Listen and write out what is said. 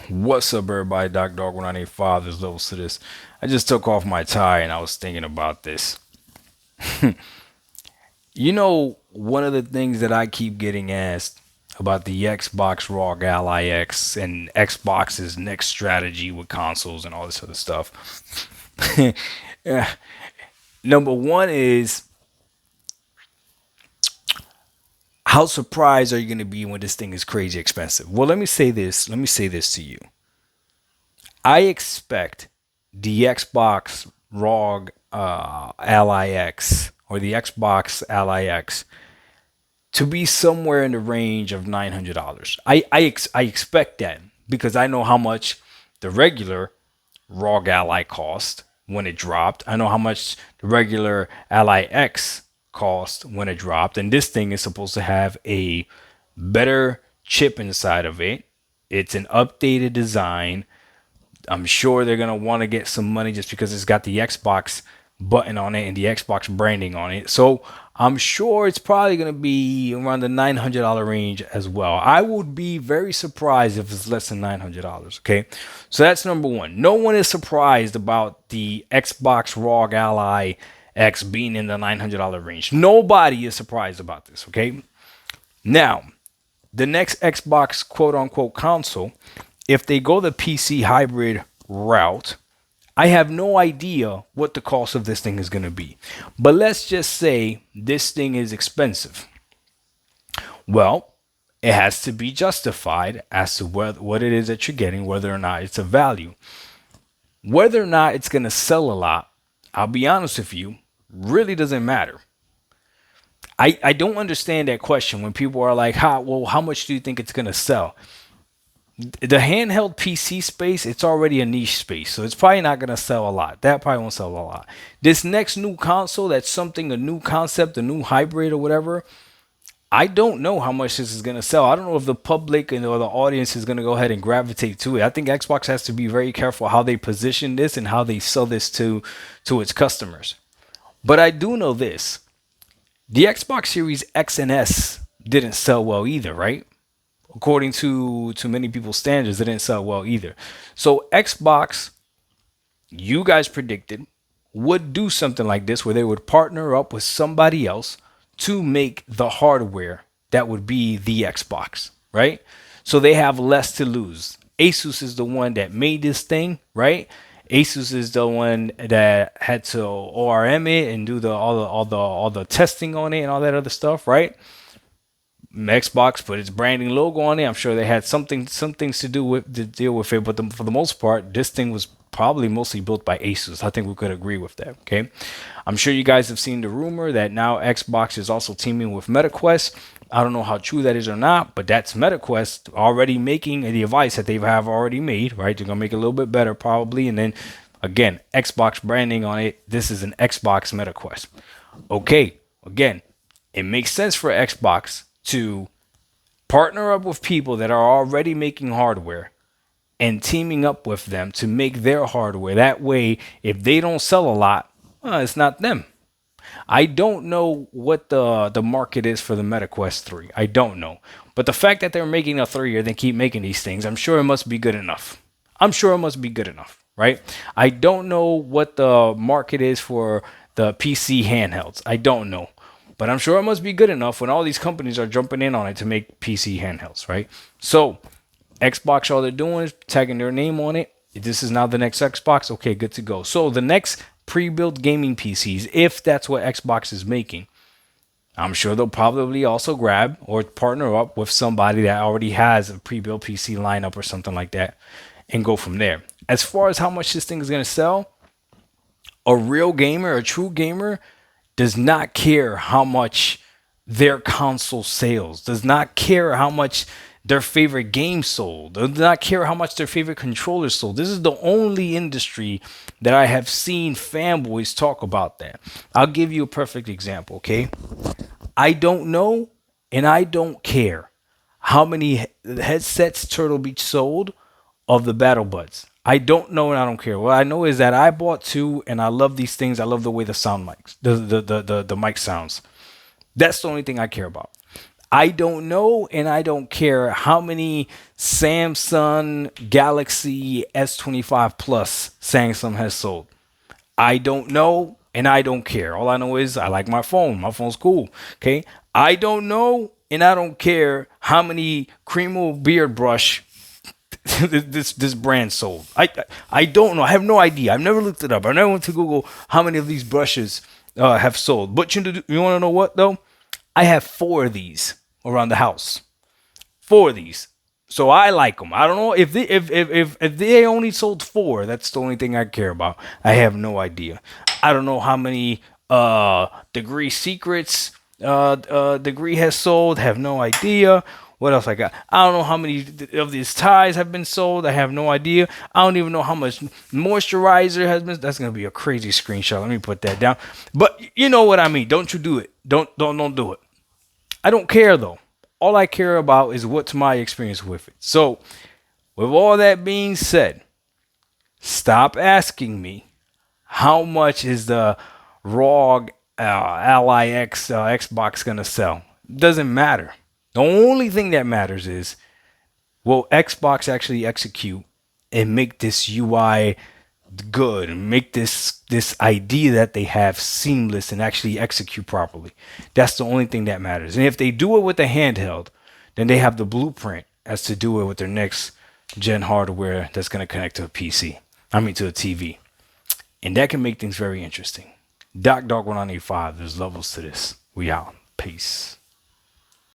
What's up, everybody? Doc Dog 1985. There's levels to this. I just took off my tie and I was thinking about this. One of the things that I keep getting asked about the Xbox ROG Ally X and Xbox's next strategy with consoles and all this other stuff. Yeah. Number one is, how surprised are you going to be when this thing is crazy expensive? Well, let me say this. Let me say this to you. I expect the Xbox ROG Ally X or the Xbox Ally X to be somewhere in the range of $900. I expect that because I know how much the regular ROG Ally cost when it dropped. I know how much the regular Ally X cost when it dropped, and this thing is supposed to have a better chip inside of it. It's an updated design. I'm sure they're gonna want to get some money just because it's got the Xbox button on it and the Xbox branding on it. So I'm sure it's probably gonna be around the $900 range as well. I would be very surprised if it's less than $900. Okay, so that's number one. No one is surprised about the Xbox ROG Ally X being in the $900 range. Nobody is surprised about this. Okay, now the next Xbox quote unquote console, if they go the PC hybrid route, I have no idea what the cost of this thing is going to be. But let's just say this thing is expensive. Well, it has to be justified as to what it is that you're getting, whether or not it's a value. Whether or not it's going to sell a lot, I'll be honest with you, really doesn't matter. I don't understand that question when people are like, how much do you think it's going to sell? The handheld PC space, it's already a niche space, so it's probably not going to sell a lot. That probably won't sell a lot. This next new console, that's something, a new concept, a new hybrid or whatever, I don't know how much this is going to sell. I don't know if the public and or the audience is going to go ahead and gravitate to it. I think Xbox has to be very careful how they position this and how they sell this to its customers. But I do know this. The Xbox Series X and S didn't sell well either, right? According to many people's standards, it didn't sell well either. So Xbox, you guys predicted, would do something like this where they would partner up with somebody else to make the hardware that would be the Xbox, right? So they have less to lose. Asus is the one that made this thing, right? Asus is the one that had to ORM it and do all the testing on it and all that other stuff, right? Xbox put its branding logo on it. I'm sure they had some things to do with to deal with it, but for the most part, this thing was probably mostly built by Asus. I think we could agree with that. Okay, I'm sure you guys have seen the rumor that now Xbox is also teaming with MetaQuest. I don't know how true that is or not, but that's MetaQuest already making a device that they have already made. Right, they're gonna make it a little bit better probably, and then again, Xbox branding on it. This is an Xbox MetaQuest. Okay, again, it makes sense for Xbox to partner up with people that are already making hardware and teaming up with them to make their hardware. That way, if they don't sell a lot, well, it's not them. I don't know what the market is for the MetaQuest 3. I don't know. But the fact that they're making a 3 or they keep making these things, I'm sure it must be good enough. I'm sure it must be good enough, right? I don't know what the market is for the PC handhelds. I don't know. But I'm sure it must be good enough when all these companies are jumping in on it to make PC handhelds, right? So Xbox, all they're doing is tagging their name on it. This is now the next Xbox. Okay, good to go. So the next pre-built gaming PCs, if that's what Xbox is making, I'm sure they'll probably also grab or partner up with somebody that already has a pre-built PC lineup or something like that and go from there. As far as how much this thing is going to sell, a real gamer, a true gamer, does not care how much their console sales, does not care how much their favorite game sold, does not care how much their favorite controller sold. This is the only industry that I have seen fanboys talk about that. I'll give you a perfect example, okay? I don't know and I don't care how many headsets Turtle Beach sold of the Battle Buds. I don't know and I don't care. What I know is that I bought two and I love these things. I love the way the sound mics, the mic sounds. That's the only thing I care about. I don't know and I don't care how many Samsung Galaxy S25 Plus Samsung has sold. I don't know and I don't care. All I know is I like my phone. My phone's cool. Okay. I don't know and I don't care how many Cremo beard brush this brand sold. I don't know. I have no idea. I've never looked it up. I never went to Google how many of these brushes have sold. But you want to know what though? I have 4 of these around the house. 4 of these. So I like them. I don't know if they only sold 4. That's the only thing I care about. I have no idea. I don't know how many Degree Secrets Degree has sold. Have no idea. What else I got? I don't know how many of these ties have been sold. I have no idea. I don't even know how much moisturizer has been. That's gonna be a crazy screenshot. Let me put that down. But you know what I mean. Don't you do it. Don't do it. I don't care though. All I care about is what's my experience with it. So, with all that being said, stop asking me how much is the ROG Ally X Xbox gonna sell. Doesn't matter. The only thing that matters is will Xbox actually execute and make this UI good and make this idea that they have seamless and actually execute properly. That's the only thing that matters. And if they do it with a handheld, then they have the blueprint as to do it with their next gen hardware that's going to connect to a PC. I mean to a TV. And that can make things very interesting. Doc Dog 1985, there's levels to this. We out. Peace.